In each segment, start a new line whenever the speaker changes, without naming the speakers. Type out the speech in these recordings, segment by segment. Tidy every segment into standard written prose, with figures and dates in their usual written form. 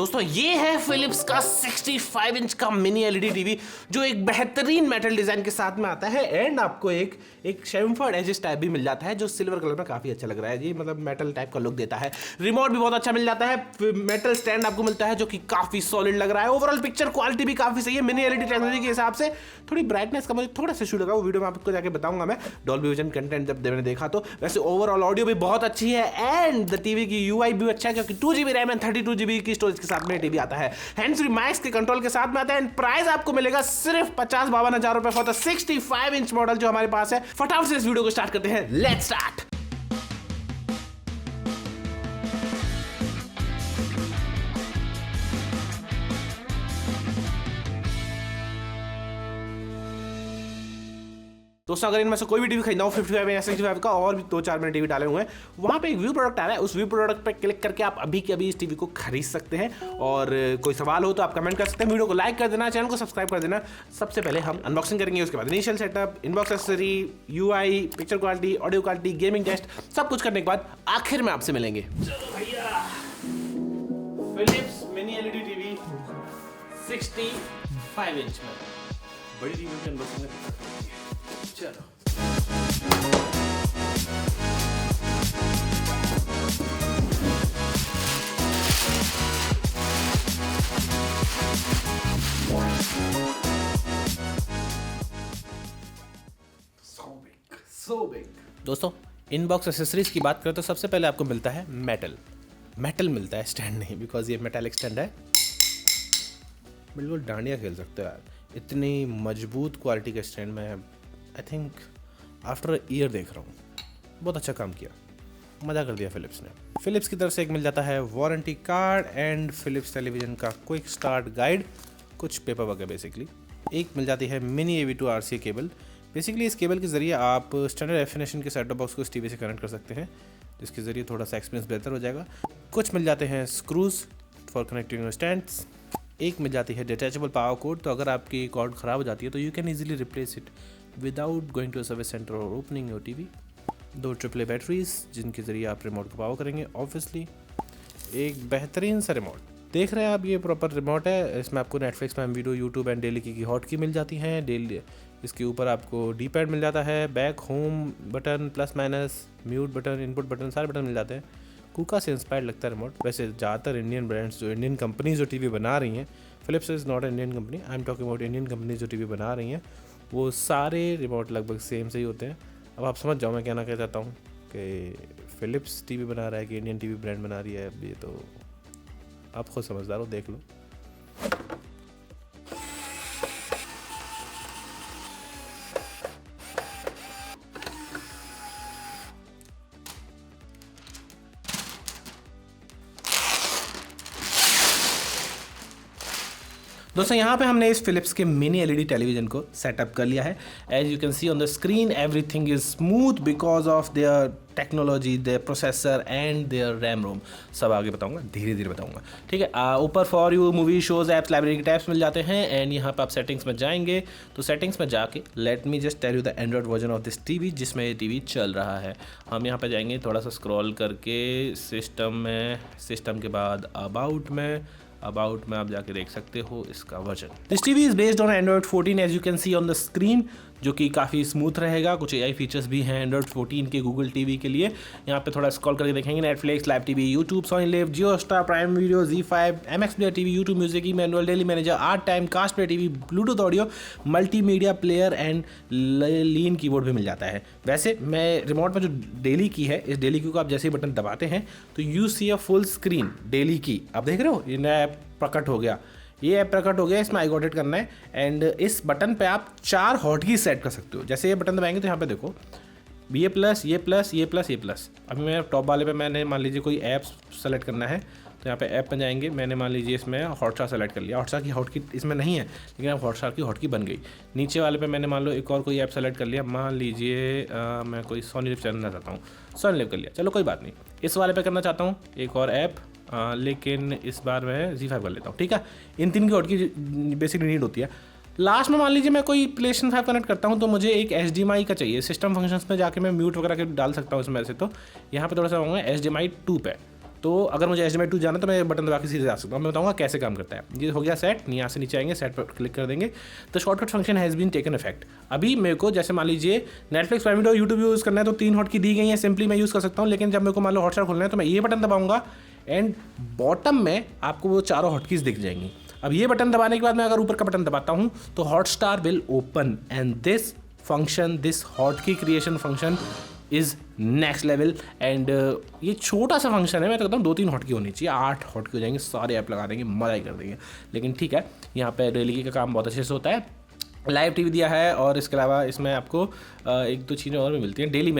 दोस्तों ये है फिलिप्स का 65 इंच का मिनी एलईडी टीवी जो एक बेहतरीन मेटल डिजाइन के साथ में आता है एंड आपको एक शेमफर्ड एजेस टाइप भी मिल जाता है जो सिल्वर कलर में काफी अच्छा लग रहा है। ये मतलब मेटल टाइप का लुक देता है। रिमोट भी बहुत अच्छा मिल जाता है। मेटल स्टैंड आपको मिलता है जो कि काफी सॉलिड लग रहा है। ओवरऑल पिक्चर क्वालिटी भी काफी सही है। मिनी एलईडी टेक्नोलॉजी के हिसाब से थोड़ी ब्राइटनेस का मुझे थोड़ा सा इशू लगा, वो वीडियो में आपको जाके बताऊंगा मैं डॉल्बी विजन कंटेंट जब मैंने देखा तो। वैसे ओवरऑल ऑडियो भी बहुत अच्छी है एंड द टीवी की यूआई भी अच्छा है क्योंकि 2GB रैम एंड 32GB की स्टोरेज के साथ में टीवी आता है। हैंड्स फ्री माइक्स के कंट्रोल के साथ में आता है एंड प्राइस आपको मिलेगा सिर्फ 50-52 हजार रुपए फॉर द 65 इंच मॉडल जो हमारे पास है। फटाफट से इस वीडियो को स्टार्ट करते हैं। Let's start. दोस्तों अगर इनमें से कोई भी टीवी खरीदना हो 55 या 65 का, और भी 2-4 मैंने टीवी डाले हुए हैं, वहाँ पे एक व्यू प्रोडक्ट आ रहा है, उस व्यू प्रोडक्ट पे क्लिक करके आप अभी के अभी इस टीवी को खरीद सकते हैं। और कोई सवाल हो तो आप कमेंट कर सकते हैं, वीडियो को लाइक कर देना, चैनल को सब्सक्राइब कर देना। सबसे पहले हम अनबॉक्सिंग करेंगे, उसके बाद initial setup, inbox accessory, UI, picture quality, audio quality, gaming test, सब कुछ करने के बाद आखिर में आपसे मिलेंगे। चलो भैया, Philips mini LED TV 65 inch में बड़ी टीवी की अनबॉक्सिंग है। चलो so big। दोस्तों इनबॉक्स एक्सेसरीज की बात करें तो सबसे पहले आपको मिलता है मेटल मिलता है, स्टैंड नहीं, बिकॉज ये मेटालिक स्टैंड है। बिल्कुल डांडिया खेल सकते हो यार, इतनी मजबूत क्वालिटी के स्टैंड में आई थिंक आफ्टर ईयर देख रहा हूँ। बहुत अच्छा काम किया, मज़ा कर दिया फिलिप्स ने। फिलिप्स की तरफ से एक मिल जाता है warranty card and Philips television का क्विक स्टार्ट गाइड, कुछ पेपर वगैरह बेसिकली। एक मिल जाती है mini AV2 RCA cable. Basically इस केबल के ज़रिए आप स्टैंडर्ड डेफिनेशन के सेट टॉप बॉक्स को इस टीवी से कनेक्ट कर सकते हैं, जिसके ज़रिए थोड़ा सा एक्सपीरियंस बेहतर हो जाएगा। कुछ मिल जाते हैं स्क्रूज फॉर कनेक्टिंग स्टैंड्स। एक मिल जाती है डिटैचेबल पावर कोड, तो अगर आपकी कॉर्ड ख़राब हो जाती है तो you can easily replace it without going to a service centre और opening your TV. 2 AAA batteries जिनके ज़रिए आप रिमोट को पावर करेंगे। ऑब्वियसली एक बेहतरीन सा रिमोट देख रहे हैं आप, ये प्रॉपर रिमोट है। इसमें आपको Netflix, prime video, YouTube and daily की हॉट की मिल जाती हैं। डेली इसके ऊपर आपको डी पैड मिल जाता है, back, home button, plus minus, mute button, input button, सारे बटन मिल जाते हैं। कुका से इंस्पायर्ड लगता है रिमोट। वैसे ज़्यादातर इंडियन ब्रांड्स जो इंडियन कंपनीज जो टीवी बना रही हैं, Philips is not Indian company, I am talking about Indian companies जो टीवी बना रही हैं, वो सारे रिमोट लगभग सेम से ही होते हैं। अब आप समझ जाओ मैं कहना क्या चाहता हूँ कि फिलिप्स टीवी बना रहा है कि इंडियन टीवी ब्रांड बना रही है, अब ये तो आप खुद समझदार हो, देख लो। दोस्तों यहाँ पे हमने इस फिलिप्स के मिनी एलईडी टेलीविज़न को सेटअप कर लिया है। As you can see on the screen everything is smooth because of their technology, their processor and their RAM ROM. सब आगे बताऊंगा, धीरे धीरे बताऊंगा, ठीक है। ऊपर for you movie, shows, apps, library के टैब्स मिल जाते हैं एंड यहाँ पे आप सेटिंग्स में जाएंगे तो सेटिंग्स में जाके let me just tell you the android version of this TV जिसमें ये टीवी चल रहा है। हम यहाँ पे जाएंगे थोड़ा सा स्क्रॉल करके सिस्टम में, सिस्टम के बाद अबाउट में आप जाके देख सकते हो इसका version. This TV is based on android 14 as you can see on the screen, जो कि काफ़ी स्मूथ रहेगा। कुछ AI फीचर्स भी हैं एंड्रॉइड 14 के गूगल टीवी के लिए। यहाँ पे थोड़ा स्क्रॉल करके देखेंगे, Netflix, live TV, YouTube, Sony LIV, Jio Hotstar, prime video, ZEE5, MX player TV, YouTube music, manual, daily manager, art time, cast play TV, Bluetooth audio, multimedia player and lean keyboard भी मिल जाता है। वैसे मैं remote में जो daily की है, इस डेली की को आप जैसे ही बटन दबाते हैं तो you see a full screen daily की। आप देख रहे हो ये नया ऐप प्रकट हो गया, ये ऐप प्रकट हो गया, इसमें आई गॉट इट करना है एंड इस बटन पे आप 4 हॉटकी सेट कर सकते हो। जैसे ये बटन दबाएंगे तो यहाँ पे देखो ये प्लस, ये प्लस, ये प्लस, ये प्लस। अभी मैं टॉप वाले पे मैंने मान लीजिए कोई ऐप सेलेक्ट करना है तो यहाँ पे ऐप पे जाएंगे, मैंने मान लीजिए इसमें हॉटस्टार सेलेक्ट कर लिया। हॉटस्टार की हॉटकी इसमें नहीं है लेकिन अब हॉटस्टार की हॉटकी बन गई। नीचे वाले पे मैंने मान लो एक और कोई ऐप सेलेक्ट कर लिया, मान लीजिए मैं कोई सोनी लिव चलाना चाहता हूँ, सोनी लिव कर लिया, चलो कोई बात नहीं। इस वाले पे करना चाहता हूँ एक और ऐप, लेकिन इस बार मैं ZEE5 कर लेता हूँ, ठीक है। इन 3 की हॉटकी बेसिकली नीड होती है। लास्ट में मान लीजिए मैं कोई PlayStation 5 कनेक्ट करता हूँ तो मुझे एक HDMI का चाहिए। सिस्टम फंक्शंस में जाके मैं म्यूट वगैरह के डाल सकता हूँ इसमें से, तो यहाँ पे थोड़ा सा होगा HDMI 2 पे। तो अगर मुझे HDMI 2 जाना है तो मैं बटन दबा के सीधे जा सकता हूँ। मैं बताऊँगा कैसे काम करता है। ये हो गया सेट, यहाँ से नीचे आएंगे, सेट पर क्लिक कर देंगे, तो shortcut function has been taken effect. अभी मेरे को जैसे मान लीजिए Netflix, prime video, YouTube use करना है तो 3 हॉटकी दी गई है, सिंपली मैं यूज़ कर सकता हूँ। लेकिन जब मेरे को मान लो हॉटस्टार खोलना है तो मैं ये बटन दबाऊंगा एंड बॉटम में आपको वो चारों हॉटकीज दिख जाएंगी। अब ये बटन दबाने के बाद मैं अगर ऊपर का बटन दबाता हूँ तो Hotstar will open and this function, this hotkey creation function is next level. And ये छोटा सा फंक्शन है, मैं तो कहता हूँ 2-3 हॉटकी होनी चाहिए, 8 हॉटकी हो जाएंगे, सारे ऐप लगा देंगे, मज़ा ही कर देंगे। लेकिन ठीक है, यहाँ पे डेली का काम बहुत अच्छे से होता है। लाइव टीवी दिया है और इसके अलावा इसमें आपको 1-2 चीज़ें और भी मिलती हैं। डेली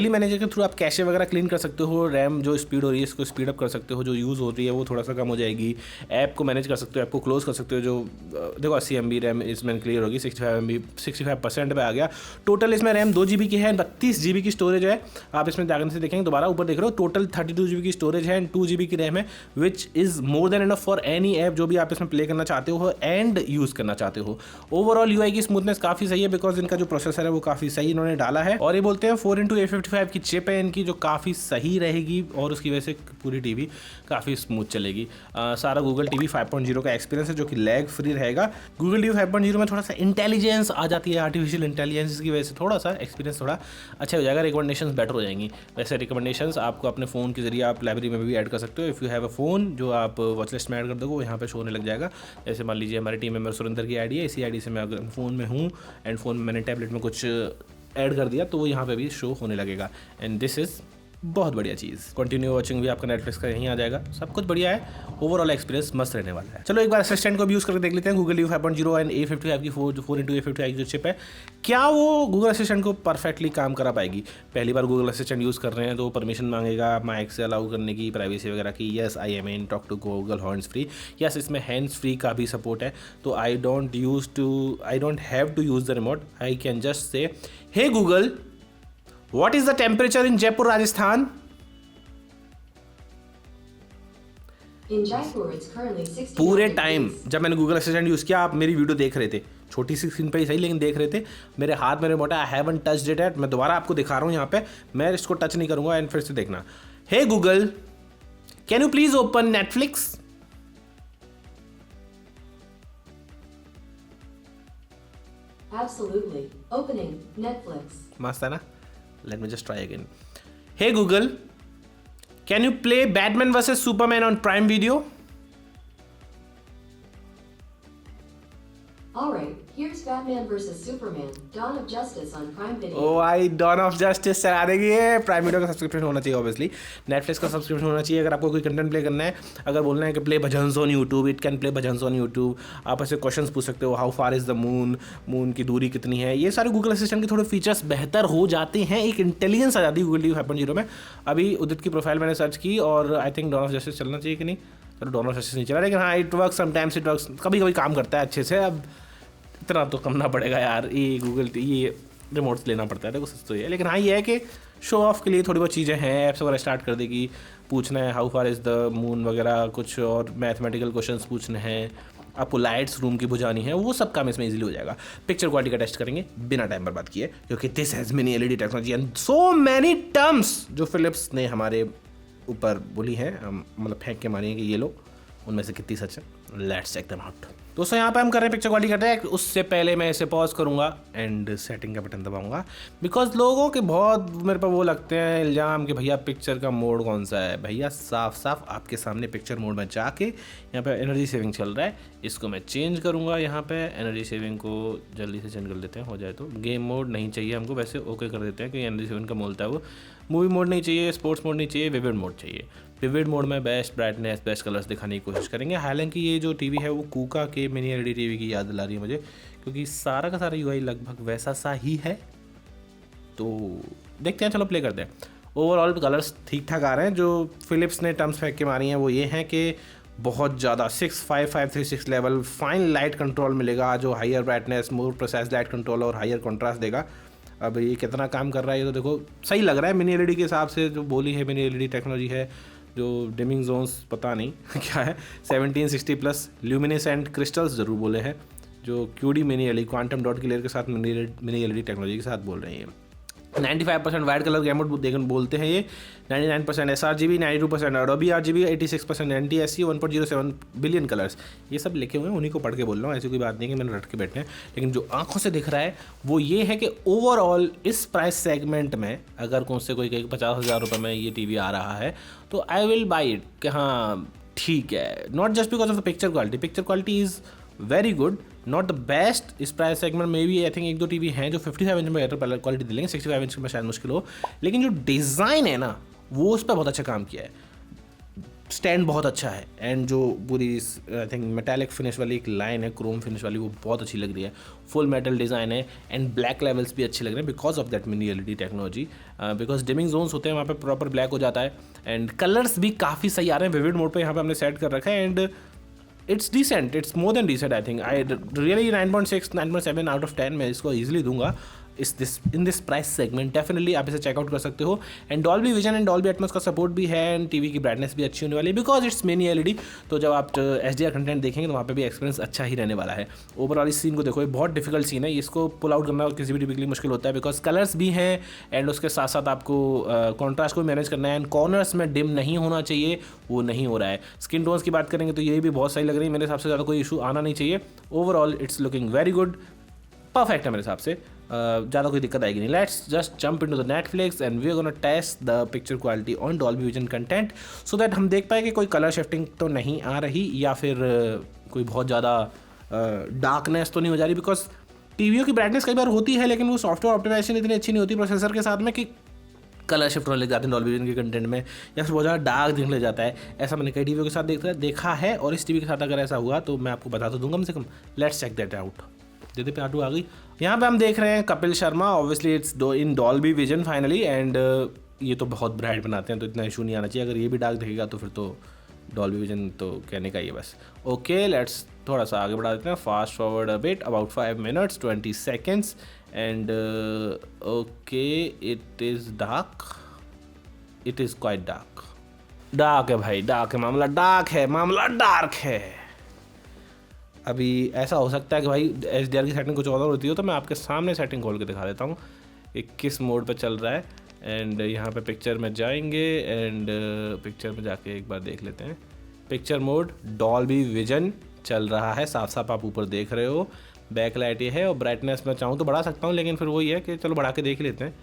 मैनेजर के थ्रू आप कैशे वगैरह क्लीन कर सकते हो, रैम जो स्पीड हो रही है इसको स्पीड अप कर सकते हो, जो यूज़ हो रही है वो थोड़ा सा कम हो जाएगी, ऐप को मैनेज कर सकते हो, ऐप को क्लोज कर सकते हो। जो देखो 80 MB रैम इसमें क्लियर होगी, 65 MB 65% पे आ गया। टोटल इसमें रैम 2 GB की है, 32 GB की स्टोरेज है। आप इसमें जाकर से देखेंगे, दोबारा ऊपर देख रहे हो, टोटल 32 GB की स्टोरेज है एंड 2 GB की रैम है, which is more than enough for any app जो भी आप इसमें प्ले करना चाहते हो एंड यूज़ करना चाहते हो। ओवरऑल UI की स्मूथनेस काफ़ी सही है बिकॉज इनका जो प्रोसेसर है वो काफ़ी सही इन्होंने डाला है। और ये बोलते हैं 4x855 की चिप है इनकी, जो काफ़ी सही रहेगी और उसकी वजह से पूरी टीवी काफ़ी स्मूथ चलेगी। सारा गूगल टीवी 5.0 का एक्सपीरियंस है जो कि लैग फ्री रहेगा। गूगल टीवी 5.0 में थोड़ा सा इंटेलिजेंस आ जाती है, आर्टिफिशियल इंटेलिजेंस की वजह से थोड़ा सा एक्सपीरियंस थोड़ा अच्छा हो जाएगा, रिकमेंडेशंस बेटर हो जाएंगी। वैसे रिकमेंडेशंस आपको अपने फ़ोन के जरिए आप लाइब्रेरी में भी ऐड कर सकते हो। If you have a phone जो आप वॉच लिस्ट में ऐड कर दोगे वो यहाँ पे शो होने लग जाएगा। जैसे मान लीजिए हमारे टीम मेंबर सुरेंद्र की आईडी है, इसी आईडी से मैं अगर फ़ोन में हूँ एंड फ़ोन में मैंने टैबलेट में कुछ ऐड कर दिया तो वो यहाँ पे भी शो होने लगेगा एंड दिस इज़ बहुत बढ़िया चीज़। कंटिन्यू वॉचिंग भी आपका नेटफ्लिक्स का यहीं आ जाएगा, सब कुछ बढ़िया है। ओवरऑल एक्सपीरियंस मस्त रहने वाला है। चलो एक बार असिस्टेंट को भी यूज़ करके देख लेते हैं। गूगल टीवी 5.0 एंड A55 की 4x855 जो चिप है, क्या वो गूगल असिस्टेंट को परफेक्टली काम करा पाएगी? पहली बार गूगल असिस्टेंट यूज़ कर रहे हैं तो परमिशन मांगेगा माइक से अलाउ करने की, प्राइवेसी वगैरह की। Yes I am in talk to Google hands free. Yes इसमें हैंड्स फ्री का भी सपोर्ट है, तो I don't have to use the remote. I can just say hey Google What is the temperature in Jaipur, Rajasthan?
In Jaipur, it's currently 60
पूरे
degrees.
Time जब मैंने Google assistant use किया, आप मेरी वीडियो देख रहे थे, छोटी सी स्क्रीन पे ही सही लेकिन देख रहे थे। मेरे हाथ में रिमोट है, I haven't touched it at. मैं दोबारा आपको दिखा रहा हूँ यहाँ पे, मैं इसको टच नहीं करूँगा एंड फिर से देखना। Hey Google, can you please open Netflix?
Absolutely. Opening Netflix.
मस्त है ना? Let me just try again. Hey Google, can you play Batman vs Superman on Prime Video?
Alright, here's Batman vs Superman, Dawn of Justice on Prime Video.
Oh I dawn of justice चला देगी ये। Prime video का subscription होना चाहिए obviously, Netflix का subscription होना चाहिए। अगर आपको कोई कंटेंट प्ले करना है, अगर बोलना है कि play bhajans on YouTube, it can play bhajans on YouTube. आप ऐसे क्वेश्चंस पूछ सकते हो, how far is the moon, moon की दूरी कितनी है। ये सारे गूगल असिस्टेंट के थोड़े फीचर्स बेहतर हो जाते हैं, एक इंटेलिजेंस आ जाती है गूगल टीवी 5.0 में। अभी उदित की प्रोफाइल मैंने सर्च की और I think dawn of justice चलना चाहिए कि नहीं। चलो डॉन ऑफ जस्टिस नहीं चला, लेकिन हाँ it work sometimes, it work, कभी कभी काम करता है अच्छे से। अब इतना तो करना पड़ेगा यार, ये गूगल ये रिमोट्स लेना पड़ता है, देखो सच तो ये है। लेकिन हाँ ये है कि शो ऑफ के लिए थोड़ी बहुत चीज़ें हैं, ऐप्स वगैरह स्टार्ट कर देगी। पूछना है how far is the moon वगैरह कुछ, और मैथमेटिकल क्वेश्चंस पूछने हैं, आपको लाइट्स रूम की बुझानी है, वो सब काम इसमें इजीली हो जाएगा। पिक्चर क्वालिटी का टेस्ट करेंगे बिना टाइम बर्बाद किए, क्योंकि this has mini LED technology and so many terms जो फिलिप्स ने हमारे ऊपर बोली हैं, मतलब फेंक के मानी है कि ये लो, उनमें से कितनी सच है। Let's check them out. दोस्तों यहाँ पे हम कर रहे हैं पिक्चर क्वालिटी का ट्रैक। उससे पहले मैं इसे पॉज करूँगा एंड सेटिंग का बटन दबाऊंगा, बिकॉज लोगों के बहुत मेरे पर वो लगते हैं इल्ज़ाम कि भैया पिक्चर का मोड कौन सा है। भैया साफ साफ आपके सामने पिक्चर मोड में जाके यहाँ पे एनर्जी सेविंग चल रहा है, इसको मैं चेंज करूँगा। यहाँ पे एनर्जी सेविंग को जल्दी से चेंज कर लेते हैं, हो जाए तो। गेम मोड नहीं चाहिए हमको, वैसे ओके कर देते हैं कि एनर्जी सेविंग का बोलता है वो। मूवी मोड नहीं चाहिए, स्पोर्ट्स मोड नहीं चाहिए, विविड मोड चाहिए। विविड मोड में बेस्ट ब्राइटनेस, बेस्ट कलर्स दिखाने की कोशिश करेंगे। हालांकि ये जो टीवी है वो कूका के मिनी LED टीवी की याद दिला रही है मुझे, क्योंकि सारा का सारा UI लगभग वैसा सा ही है। तो देखते हैं, चलो प्ले करते हैं। ओवरऑल कलर्स ठीक ठाक आ रहे हैं। जो फिलिप्स ने टर्म्स फेंक के मारी हैं वो ये हैं कि बहुत ज़्यादा 65536 लेवल फाइन लाइट कंट्रोल मिलेगा, जो higher brightness, more process light control और हायर कॉन्ट्रास्ट देगा। अब ये कितना काम कर रहा है ये तो देखो, सही लग रहा है मिनी LED के हिसाब से। जो बोली है मिनी LED टेक्नोलॉजी है, जो डिमिंग जोन्स पता नहीं क्या है, 1760+ ल्यूमिनेसेंट क्रिस्टल्स ज़रूर बोले हैं, जो QD mini LED quantum dot की लेयर के साथ मिनी LED टेक्नोलॉजी के साथ बोल रहे हैं। 95% वाइट कलर गैमुट बोलते हैं ये, 99% sRGB, 92% Adobe RGB, 86% NTSC, 1.07 billion colours, ये सब लिखे हुए हैं, उन्हीं को पढ़ के बोल रहा हूँ, ऐसी कोई बात नहीं कि मैंने रट के बैठे हैं। लेकिन जो आंखों से दिख रहा है वो ये है कि ओवरऑल इस प्राइस सेगमेंट में अगर मुझसे कोई कहे 50,000 रुपये में ये टीवी आ रहा है तो आई विल बाई इट, कि हाँ ठीक है, not just because of the picture quality is very good, not the best. इस प्राइस सेगमेंट में भी आई थिंक एक दो टीवी हैं जो 55 इंच में बेटर क्वालिटी दे लेंगे, 65 इंच में शायद मुश्किल हो, लेकिन जो डिज़ाइन है ना वो उस पर बहुत अच्छा काम किया है। स्टैंड बहुत अच्छा है, एंड जो पूरी आई थिंक मेटालिक फिनिश वाली एक लाइन है, क्रोम फिनिश वाली, वो बहुत अच्छी लग रही है। फुल मेटल डिज़ाइन है एंड ब्लैक लेवल्स भी अच्छे लग रहे हैं because of that mini LED technology, because dimming zones होते हैं वहाँ पे प्रॉपर ब्लैक हो जाता है, एंड कलर्स भी काफ़ी सही आ रहे हैं। विविड मोड पे यहाँ पे हमने सेट कर रखा है and it's decent, it's more than decent. I think I really 9.6 9.7 out of 10 मैं इसको ईजिली दूंगा in this price segment. Definitely आप इसे चेकआउट कर सकते हो। And Dolby vision and Dolby Atmos का सपोर्ट भी है, एंड टीवी की ब्राइटनेस भी अच्छी होने वाली है बिकॉज इट्स मिनी एलईडी। तो जब आप HDR कंटेंट देखेंगे तो वहाँ पे भी एक्सपीरियंस अच्छा ही रहने वाला है। ओवरऑल इस सीन को देखो, ये बहुत डिफिकल्ट सीन है, इसको पुल आउट करना किसी भी टीवी के लिए मुश्किल होता है बिकॉज कलर्स भी हैं एंड उसके साथ साथ आपको कॉन्ट्रास्ट को मैनेज करना है, एंड कॉर्नर्स में डिम नहीं होना चाहिए, वो नहीं हो रहा है। स्किन टोन्स की बात करेंगे तो ये भी बहुत सही लग रही है, मेरे हिसाब से ज़्यादा कोई इशू आना नहीं चाहिए। Overall it's looking very good, perfect है मेरे हिसाब से, ज़्यादा कोई दिक्कत आएगी नहीं। Let's just jump into the Netflix and we are gonna test the picture quality on Dolby vision content so that हम देख पाए कि कोई कलर शिफ्टिंग तो नहीं आ रही या फिर कोई बहुत ज़्यादा डार्कनेस तो नहीं हो जा रही, बिकॉज टीवीओ की ब्राइटनेस कई बार होती है लेकिन वो सॉफ्टवेयर ऑप्टिमाइजेशन इतनी अच्छी नहीं होती प्रोसेसर के साथ में कि कलर शिफ्ट होने लग जाते हैं डॉल्बी विजन के कंटेंट में, या फिर बहुत ज़्यादा डार्क दिखने लग जाता है। ऐसा मैंने कई टीवीओ के साथ देखा है, और इस टीवी के साथ अगर ऐसा हुआ तो मैं आपको बता तो दूंगा कम से कम। Let's check that out. दीदी पे आटू आ गई। यहाँ पे हम देख रहे हैं Kapil Sharma, obviously it's in Dolby vision finally, and ये तो बहुत ब्राइट बनाते हैं तो इतना इशू नहीं आना चाहिए। अगर ये भी डार्क दिखेगा तो फिर तो डॉल्बी विजन तो कहने का ही है बस। ओके लेट्स थोड़ा सा आगे बढ़ा देते हैं, fast forward a bit, about 5 minutes 20 seconds, and okay it is dark, it is quite dark है भाई, डार्क है मामला, डार्क है। अभी ऐसा हो सकता है कि भाई HDR की सेटिंग कुछ और होती हो, तो मैं आपके सामने सेटिंग खोल के दिखा देता हूँ कि किस मोड पे चल रहा है। एंड यहाँ पे पिक्चर में जाएंगे एंड पिक्चर में जाके एक बार देख लेते हैं। पिक्चर मोड डॉल्बी विजन चल रहा है, साफ साफ आप ऊपर देख रहे हो। बैक लाइट ये है, और ब्राइटनेस मैं चाहूँ तो बढ़ा सकता हूँ, लेकिन फिर वही है कि चलो बढ़ा के देख लेते हैं।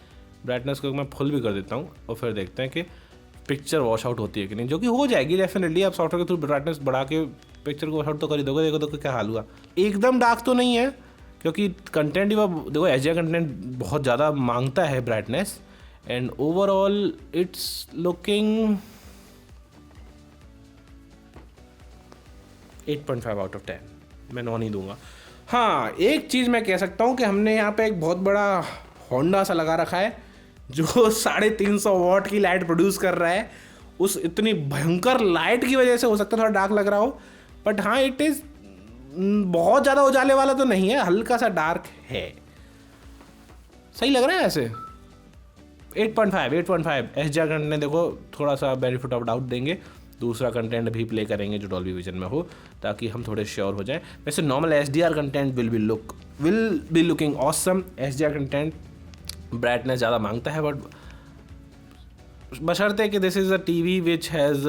ब्राइटनेस को मैं फुल भी कर देता हूँ और फिर देखते हैं कि पिक्चर वॉश आउट होती है कि नहीं, जो कि हो जाएगी डेफिनेटली। आप सॉफ्टवेयर के थ्रू ब्राइटनेस बढ़ा के पिक्चर को वॉश आउट तो कर ही दोगे। देखो तो क्या हाल हुआ, एकदम डार्क तो नहीं है क्योंकि कंटेंट ही देखो HDR कंटेंट बहुत ज़्यादा मांगता है brightness, and overall it's looking 8.5 out of 10, मैं 9 नहीं दूंगा। हाँ एक चीज़ मैं कह सकता हूँ कि हमने यहाँ पे एक बहुत बड़ा होंडा सा लगा रखा है जो 350 वॉट की लाइट प्रोड्यूस कर रहा है। उस इतनी भयंकर लाइट की वजह से हो सकता है थोड़ा डार्क लग रहा हो, बट हाँ इट इज़ बहुत ज़्यादा उजाले वाला तो नहीं है, हल्का सा डार्क है। सही लग रहा है ऐसे। 8.5 HDR कंटेंट देखो थोड़ा सा बेनिफिट ऑफ डाउट देंगे, दूसरा कंटेंट भी प्ले करेंगे जो डॉल्बी विजन में हो, ताकि हम थोड़े श्योर हो जाएं। वैसे normal HDR content will be looking awesome. HDR content brightness ज़्यादा मांगता है, बट बशर्ते कि this is a TV which has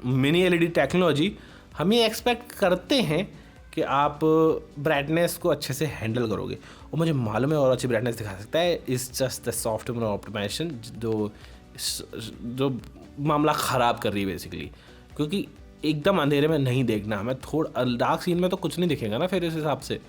mini LED technology, हम ये एक्सपेक्ट करते हैं कि आप ब्राइटनेस को अच्छे से हैंडल करोगे, और मुझे मालूम है और अच्छी ब्राइटनेस दिखा सकता है। इस जस्ट द सॉफ्टवेयर ऑप्टिमाइजेशन जो मामला ख़राब कर रही है बेसिकली, क्योंकि एकदम अंधेरे में नहीं देखना हमें, थोड़ा डार्क सीन में तो कुछ नहीं दिखेगा ना फिर इस हिसाब से।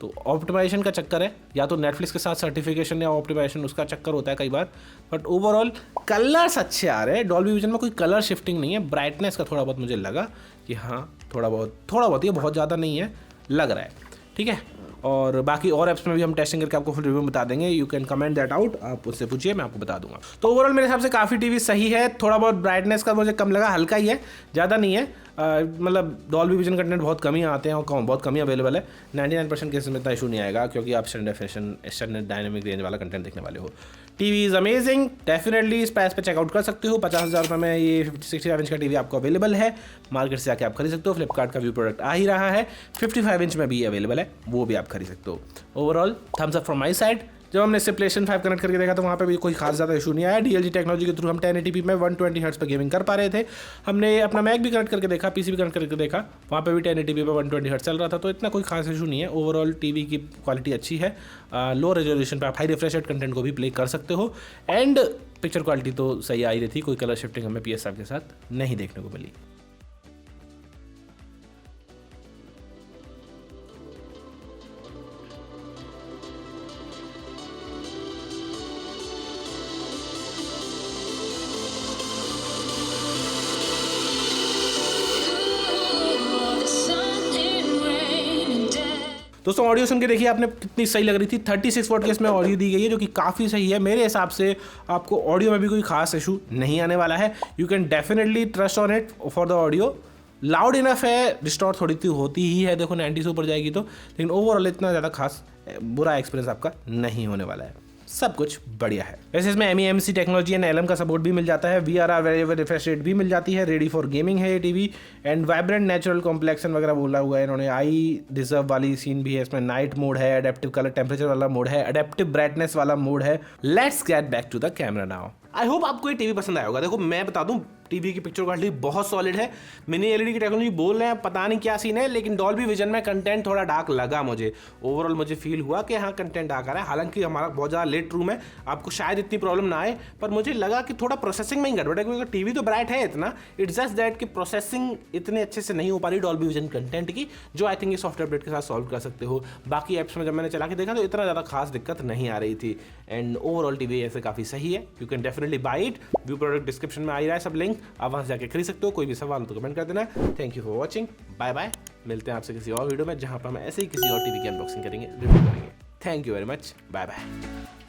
तो ऑप्टिमाइजेशन का चक्कर है, या तो नेटफ्लिक्स के साथ सर्टिफिकेशन या ऑप्टिमाइजेशन उसका चक्कर होता है कई बार, बट ओवरऑल कलर्स अच्छे आ रहे हैं। डॉल्बी विजन में कोई कलर शिफ्टिंग नहीं है, ब्राइटनेस का थोड़ा बहुत मुझे लगा कि हाँ थोड़ा बहुत ही, बहुत ज़्यादा नहीं है लग रहा है, ठीक है। और बाकी और ऐप्स में भी हम टेस्टिंग करके आपको फुल रिव्यू बता देंगे, you can comment that out, आप उससे पूछिए मैं आपको बता दूंगा। तो ओवरऑल मेरे हिसाब से काफ़ी टीवी सही है, थोड़ा बहुत ब्राइटनेस का मुझे कम लगा, हल्का ही है, ज़्यादा नहीं है। मतलब डॉल्बी विजन कंटेंट बहुत कम ही आते हैं और बहुत कम ही अवेलेबल है। 99% केसेस में इतना इशू नहीं आएगा क्योंकि आप स्टैंडर्ड डायनेमिक रेंज वाला कंटेंट देखने वाले हो। टीवी इज़ अमेजिंग, डेफिनेटली इस प्राइस पे चेकआउट कर सकते हो। 50,000 रुपये में ये 65 इंच का टीवी आपको अवेलेबल है, मार्केट से आके आप खरीद सकते हो। फ्लिपकार्ट का व्यू प्रोडक्ट आ ही रहा है, 55 इंच में भी अवेलेबल है, वो भी आप खरीद सकते हो। Overall thumbs up from my side, जब हमने इससे PlayStation 5 कनेक्ट करके देखा तो वहाँ पे भी कोई खास ज़्यादा इशू नहीं आया। DLG टेक्नोलॉजी के थ्रू हम 1080p में 120 हर्ट्ज पर गेमिंग कर पा रहे थे। हमने अपना मैक भी कनेक्ट करके देखा, PC भी कनेक्ट करके देखा, वहाँ पे भी 1080p पे 120 हर्ट्ज चल रहा था, तो इतना कोई खास इशू नहीं है। ओवरऑल टीवी की क्वालिटी अच्छी है, लो रेजोल्यूशन पे आप हाई रिफ्रेश रेट कंटेंट को भी प्ले कर सकते हो, एंड पिक्चर क्वालिटी तो सही आई रही थी, कोई कलर शिफ्टिंग हमें PS5 के साथ नहीं देखने को मिली। दोस्तों ऑडियो सुन के देखिए आपने कितनी सही लग रही थी। 36 वॉट की इसमें ऑडियो दी गई है जो कि काफ़ी सही है। मेरे हिसाब से आपको ऑडियो में भी कोई खास इशू नहीं आने वाला है। You can definitely trust on it for the audio. Loud enough है, डिस्टॉर्ट थोड़ी सी होती ही है, देखो 90 से ऊपर जाएगी तो, लेकिन ओवरऑल इतना ज़्यादा खास बुरा एक्सपीरियंस आपका नहीं होने वाला है, सब कुछ बढ़िया है। वैसे इसमें MEMC टेक्नोलॉजी एंड LM का सपोर्ट भी मिल जाता है, VRR वेरिएबल रिफ्रेश रेट भी मिल जाती है, रेडी फॉर गेमिंग है ये TV, and vibrant natural complexion वगैरह बोला हुआ है इन्होंने। आई डिजर्व वाली सीन भी है इसमें, नाइट मोड है, अडेप्टिव कलर टेम्परेचर वाला मोड है, अडेप्टिव ब्राइटनेस वाला मोड है। Let's get back to the camera now. I hope आपको ये टीवी पसंद आया होगा। देखो मैं बता दूं, टीवी की पिक्चर क्वालिटी बहुत सॉलिड है। मिनी LED की टेक्नोलॉजी बोल रहे हैं, पता नहीं क्या सीन है, लेकिन डॉल्बी विजन में कंटेंट थोड़ा डार्क लगा मुझे। ओवरऑल मुझे फील हुआ कि हाँ कंटेंट डार्क आ रहा है। हालांकि हमारा बहुत ज़्यादा लेट रूम है, आपको शायद इतनी प्रॉब्लम ना आए, पर मुझे लगा कि थोड़ा प्रोसेसिंग में ही गड़बड़ है, क्योंकि टीवी तो ब्राइट है इतना, इट्स जस्ट दैट कि प्रोसेसिंग इतने अच्छे से नहीं हो पा रही डॉल्बी विजन कंटेंट की, जो आई थिंक ये सॉफ्टवेयर अपडेट के साथ सॉल्व कर सकते हो। बाकी ऐप्स में जब मैंने चला के देखा तो इतना ज़्यादा खास दिक्कत नहीं आ रही थी, एंड ओवरऑल टीवी ऐसे काफ़ी सही है। You can definitely buy it. View product description में आ रहा है सब लिंक, आप वहाँ से जाके खरीद सकते हो। कोई भी सवाल हो तो कमेंट कर देना। Thank you for watching, bye bye. मिलते हैं आपसे किसी और वीडियो में जहाँ पर हम ऐसे ही किसी और टीवी की अनबॉक्सिंग करेंगे, रिव्यू करेंगे। Thank you very much, bye bye.